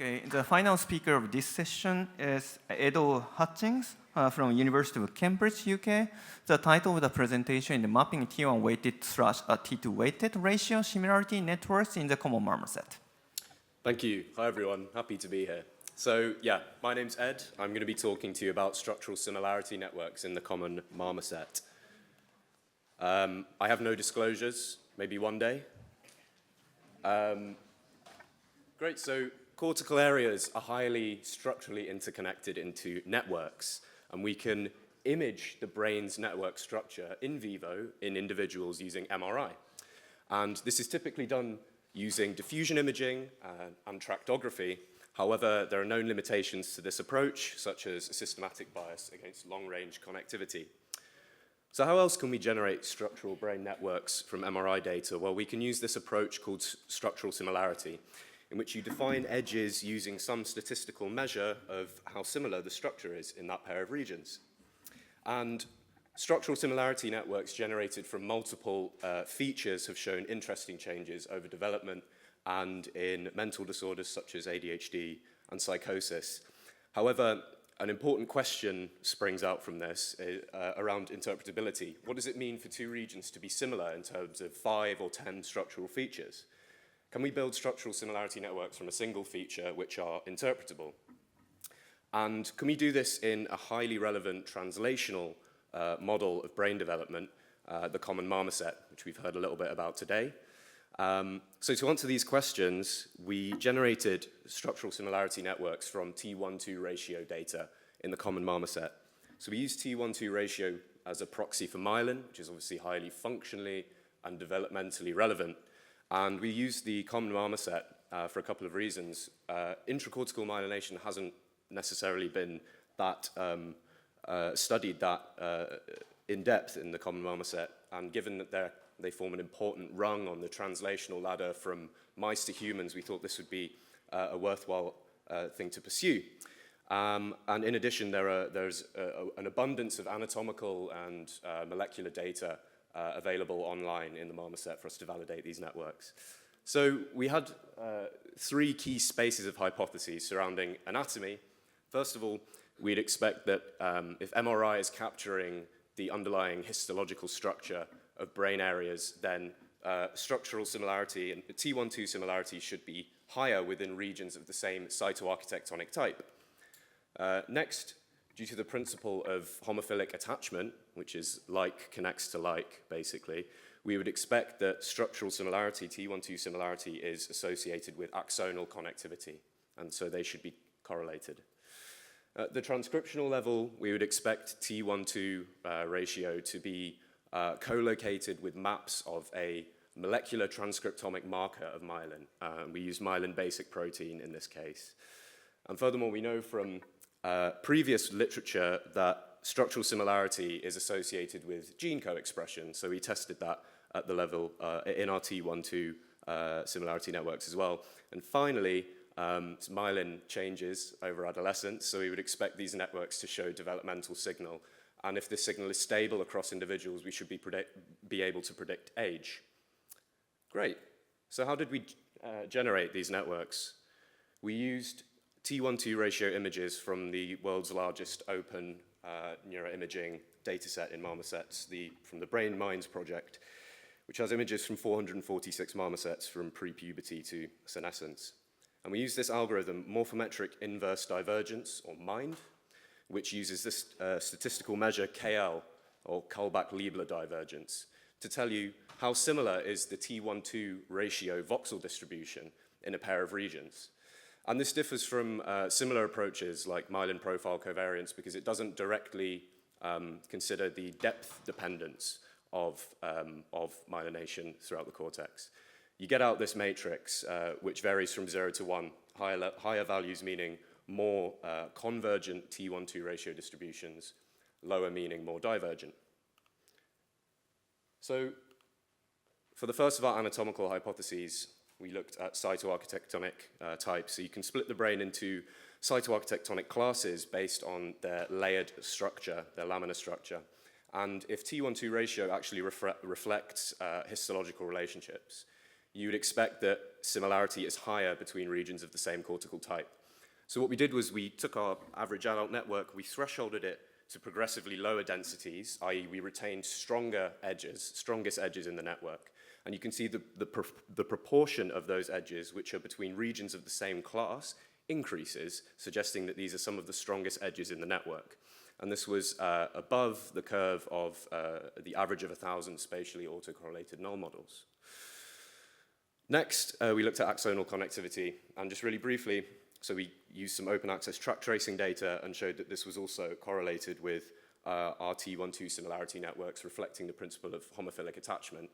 Okay, the final speaker of this session is Hutchings from University of Cambridge, UK. The title of the presentation is Mapping T1 weighted / T2 weighted ratio similarity networks in the common marmoset. Thank you. Hi, everyone. Happy to be here. So, yeah, my name's Ed. I'm going to be talking to you about structural similarity networks in the common marmoset. I have no disclosures, maybe one day. Great, so cortical areas are highly structurally interconnected into networks, and we can image the brain's network structure in vivo in individuals using MRI. And this is typically done using diffusion imaging and tractography. However, there are known limitations to this approach, such as a systematic bias against long-range connectivity. So how else can we generate structural brain networks from MRI data? Well, we can use this approach called structural similarity, in which you define edges using some statistical measure of how similar the structure is in that pair of regions. And structural similarity networks generated from multiple features have shown interesting changes over development and in mental disorders such as ADHD and psychosis. However, an important question springs out from this around interpretability. What does it mean for two regions to be similar in terms of 5 or 10 structural features? Can we build structural similarity networks from a single feature which are interpretable? And can we do this in a highly relevant translational model of brain development, the common marmoset, which we've heard a little bit about today? So to answer these questions, we generated structural similarity networks from T1-2 ratio data in the common marmoset. So we use T1-2 ratio as a proxy for myelin, which is obviously highly functionally and developmentally relevant. And we use the common marmoset for a couple of reasons. Intracortical myelination hasn't necessarily been that studied that in depth in the common marmoset, and given that they form an important rung on the translational ladder from mice to humans, we thought this would be a worthwhile thing to pursue. And in addition, there's an abundance of anatomical and molecular data available online in the marmoset for us to validate these networks. So we had 3 key spaces of hypotheses surrounding anatomy. First of all, we'd expect that if MRI is capturing the underlying histological structure of brain areas, then structural similarity and T1-2 similarity should be higher within regions of the same cytoarchitectonic type. Next, due to the principle of homophilic attachment, which is like connects to like, basically, we would expect that structural similarity, T1-2 similarity, is associated with axonal connectivity, and so they should be correlated. At the transcriptional level, we would expect T1-2 ratio to be co-located with maps of a molecular transcriptomic marker of myelin. We use myelin basic protein in this case. And furthermore, we know from previous literature that structural similarity is associated with gene co-expression, so we tested that at the level in our T1-2 similarity networks as well. And finally, myelin changes over adolescence, so we would expect these networks to show developmental signal. And if this signal is stable across individuals, we should be able to predict age. Great. So how did we generate these networks? We used T1-2 ratio images from the world's largest open neuroimaging dataset in marmosets, from the Brain Minds project, which has images from 446 marmosets from pre-puberty to senescence. And we use this algorithm, morphometric inverse divergence, or MIND, which uses this statistical measure KL, or Kullback-Leibler divergence, to tell you how similar is the T1-2 ratio voxel distribution in a pair of regions. And this differs from similar approaches like myelin profile covariance because it doesn't directly consider the depth dependence of myelination throughout the cortex. You get out this matrix, which varies from 0 to 1, higher values meaning more convergent T1-2 ratio distributions, lower meaning more divergent. So for the first of our anatomical hypotheses, we looked at cytoarchitectonic types. So you can split the brain into cytoarchitectonic classes based on their layered structure, their laminar structure. And if T1-2 ratio actually reflects histological relationships, you would expect that similarity is higher between regions of the same cortical type. So what we did was we took our average adult network, we thresholded it to progressively lower densities, i.e. we retained strongest edges in the network. And you can see the proportion of those edges, which are between regions of the same class, increases, suggesting that these are some of the strongest edges in the network. And this was above the curve of the average of 1,000 spatially autocorrelated null models. Next, we looked at axonal connectivity, and just really briefly, so we used some open access track tracing data and showed that this was also correlated with our T12 similarity networks, reflecting the principle of homophilic attachment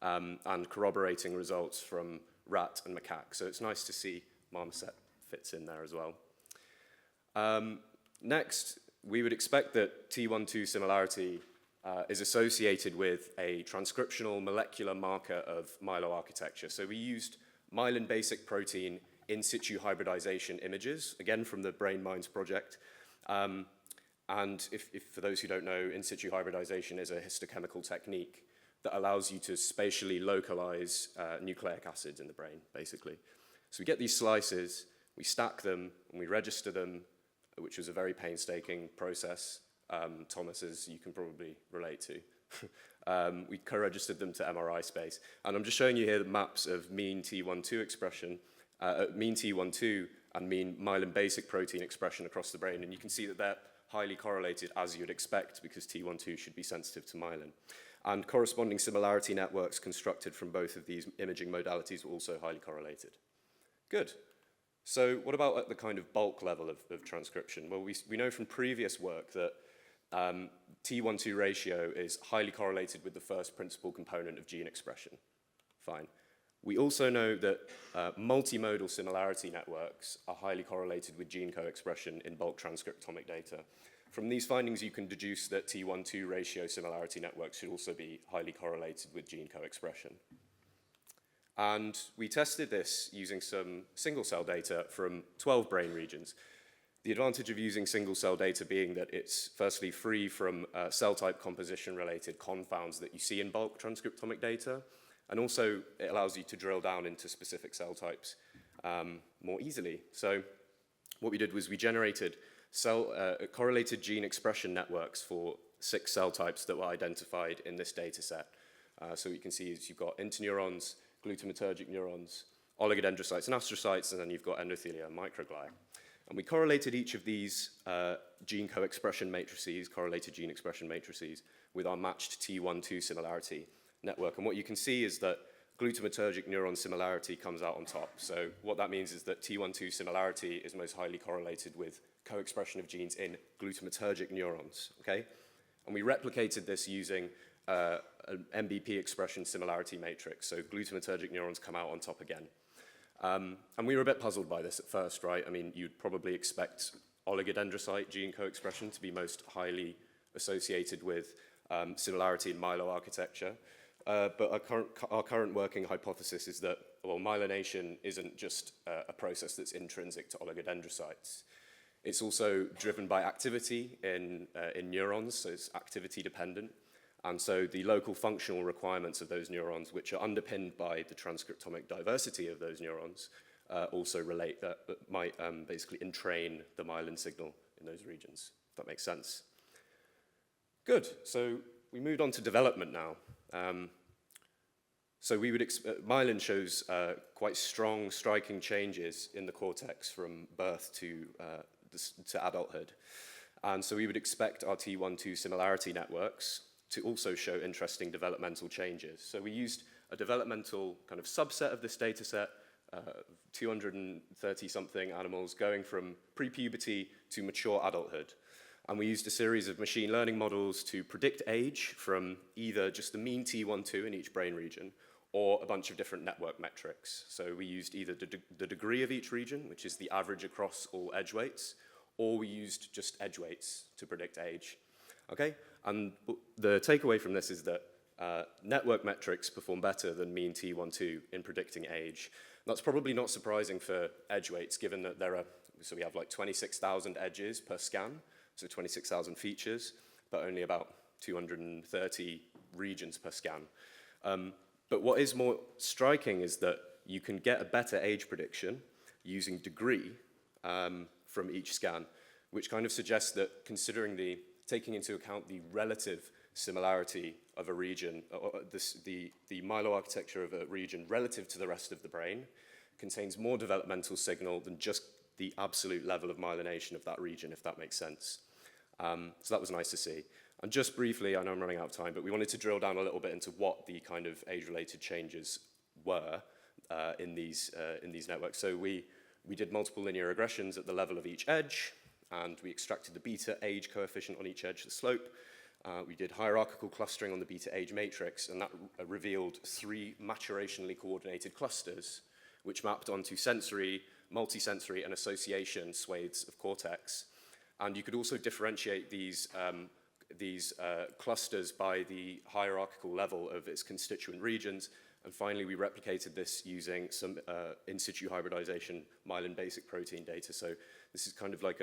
and corroborating results from rat and macaque. So it's nice to see marmoset fits in there as well. Next, we would expect that T12 similarity is associated with a transcriptional molecular marker of myeloarchitecture. So we used myelin basic protein in situ hybridization images, again from the Brain Minds project. And if for those who don't know, in situ hybridization is a histochemical technique that allows you to spatially localize nucleic acids in the brain, basically. So we get these slices, we stack them, and we register them, which was a very painstaking process, Thomas, as you can probably relate to. We co-registered them to MRI space. And I'm just showing you here the maps of mean T12 expression, mean T12 and mean myelin basic protein expression across the brain. And you can see that they're highly correlated, as you'd expect, because T12 should be sensitive to myelin. And corresponding similarity networks constructed from both of these imaging modalities were also highly correlated. Good. So what about at the kind of bulk level of transcription? Well, we know from previous work that T12 ratio is highly correlated with the first principal component of gene expression. Fine. We also know that multimodal similarity networks are highly correlated with gene co-expression in bulk transcriptomic data. From these findings, you can deduce that T12 ratio similarity networks should also be highly correlated with gene co-expression. And we tested this using some single-cell data from 12 brain regions. The advantage of using single-cell data being that it's firstly free from cell type composition-related confounds that you see in bulk transcriptomic data, and also it allows you to drill down into specific cell types more easily. So what we did was we generated correlated gene expression networks for 6 cell types that were identified in this data set. So you can see is you've got interneurons, glutamatergic neurons, oligodendrocytes and astrocytes, and then you've got endothelia and microglia. And we correlated each of these gene co-expression matrices, correlated gene expression matrices, with our matched T12 similarity network. And what you can see is that glutamatergic neuron similarity comes out on top. So what that means is that T12 similarity is most highly correlated with co-expression of genes in glutamatergic neurons, okay? And we replicated this using an MBP expression similarity matrix. So glutamatergic neurons come out on top again. And we were a bit puzzled by this at first, right? I mean, you'd probably expect oligodendrocyte gene co-expression to be most highly associated with similarity in myeloarchitecture. But our current working hypothesis is that, well, myelination isn't just a process that's intrinsic to oligodendrocytes. It's also driven by activity in neurons, so it's activity dependent. And so the local functional requirements of those neurons, which are underpinned by the transcriptomic diversity of those neurons, also relate that might basically entrain the myelin signal in those regions, if that makes sense. Good, so we moved on to development now. So we would myelin shows quite strong, striking changes in the cortex from birth to adulthood. And so we would expect our T12 similarity networks to also show interesting developmental changes. So we used a developmental kind of subset of this data set, 230-something animals going from pre-puberty to mature adulthood. And we used a series of machine learning models to predict age from either just the mean T12 in each brain region or a bunch of different network metrics. So we used either the degree of each region, which is the average across all edge weights, or we used just edge weights to predict age. Okay? And the takeaway from this is that network metrics perform better than mean T12 in predicting age. That's probably not surprising for edge weights, given that so we have like 26,000 edges per scan, so 26,000 features, but only about 230 regions per scan. But what is more striking is that you can get a better age prediction using degree from each scan, which kind of suggests that taking into account the relative similarity of a region, or the myeloarchitecture of a region relative to the rest of the brain, contains more developmental signal than just the absolute level of myelination of that region, if that makes sense. So that was nice to see. And just briefly, I know I'm running out of time, but we wanted to drill down a little bit into what the kind of age-related changes were in these networks. So we did multiple linear regressions at the level of each edge, and we extracted the beta age coefficient on each edge, the slope. We did hierarchical clustering on the beta age matrix, and that revealed 3 maturationally coordinated clusters, which mapped onto sensory, multisensory, and association swathes of cortex. And you could also differentiate these clusters by the hierarchical level of its constituent regions. And finally, we replicated this using some in situ hybridization myelin basic protein data. So this is kind of like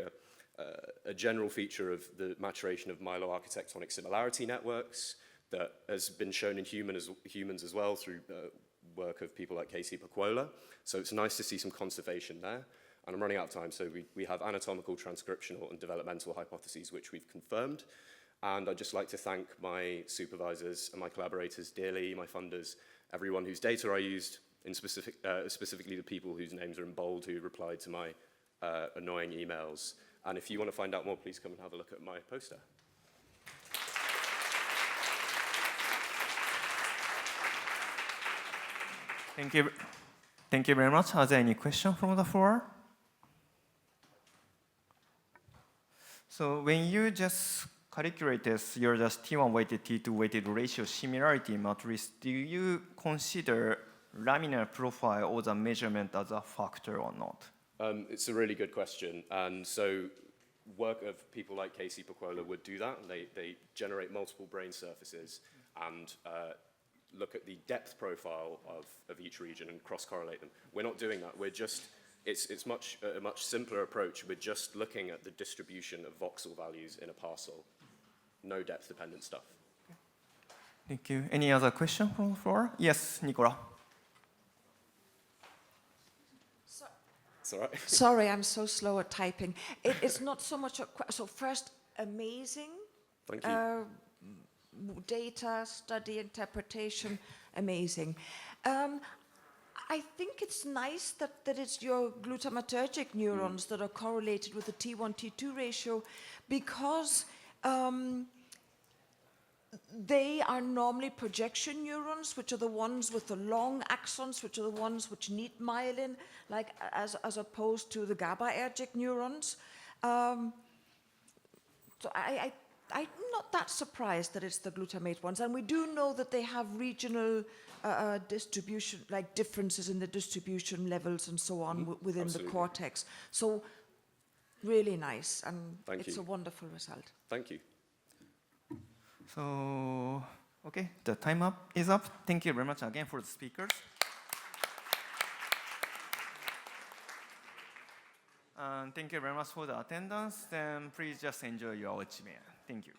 a general feature of the maturation of myeloarchitectonic similarity networks that has been shown in humans as well through work of people like Casey Paquola. So it's nice to see some conservation there. And I'm running out of time, so we have anatomical, transcriptional, and developmental hypotheses, which we've confirmed. And I'd just like to thank my supervisors and my collaborators dearly, my funders, everyone whose data I used, specifically the people whose names are in bold who replied to my annoying emails. And if you want to find out more, please come and have a look at my poster. Thank you. Thank you very much. Are there any questions from the floor? So when you just calculate this, you're just T1 weighted, T2 weighted ratio similarity matrix, do you consider laminar profile or the measurement as a factor or not? It's a really good question. And so work of people like Casey Paquola would do that. They generate multiple brain surfaces and look at the depth profile of each region and cross-correlate them. We're not doing that. We're just, it's a much simpler approach. We're just looking at the distribution of voxel values in a parcel. No depth-dependent stuff. Thank you. Any other question from the floor? Yes, Nicola. It's all right. Sorry, I'm so slow at typing. It's not so much a question. So first, amazing. Thank you. Data, study, interpretation, amazing. I think it's nice that it's your glutamatergic neurons that are correlated with the T1, T2 ratio because they are normally projection neurons, which are the ones with the long axons, which are the ones which need myelin, like as opposed to the GABAergic neurons. So I'm not that surprised that it's the glutamate ones. And we do know that they have regional distribution, like differences in the distribution levels and so on within Absolutely. the cortex. So really nice, and Thank it's you. a wonderful result. Thank you. So, okay, the time is up. Thank you very much again for the speakers. And thank you very much for the attendance. Then please just enjoy your OHBM. Thank you.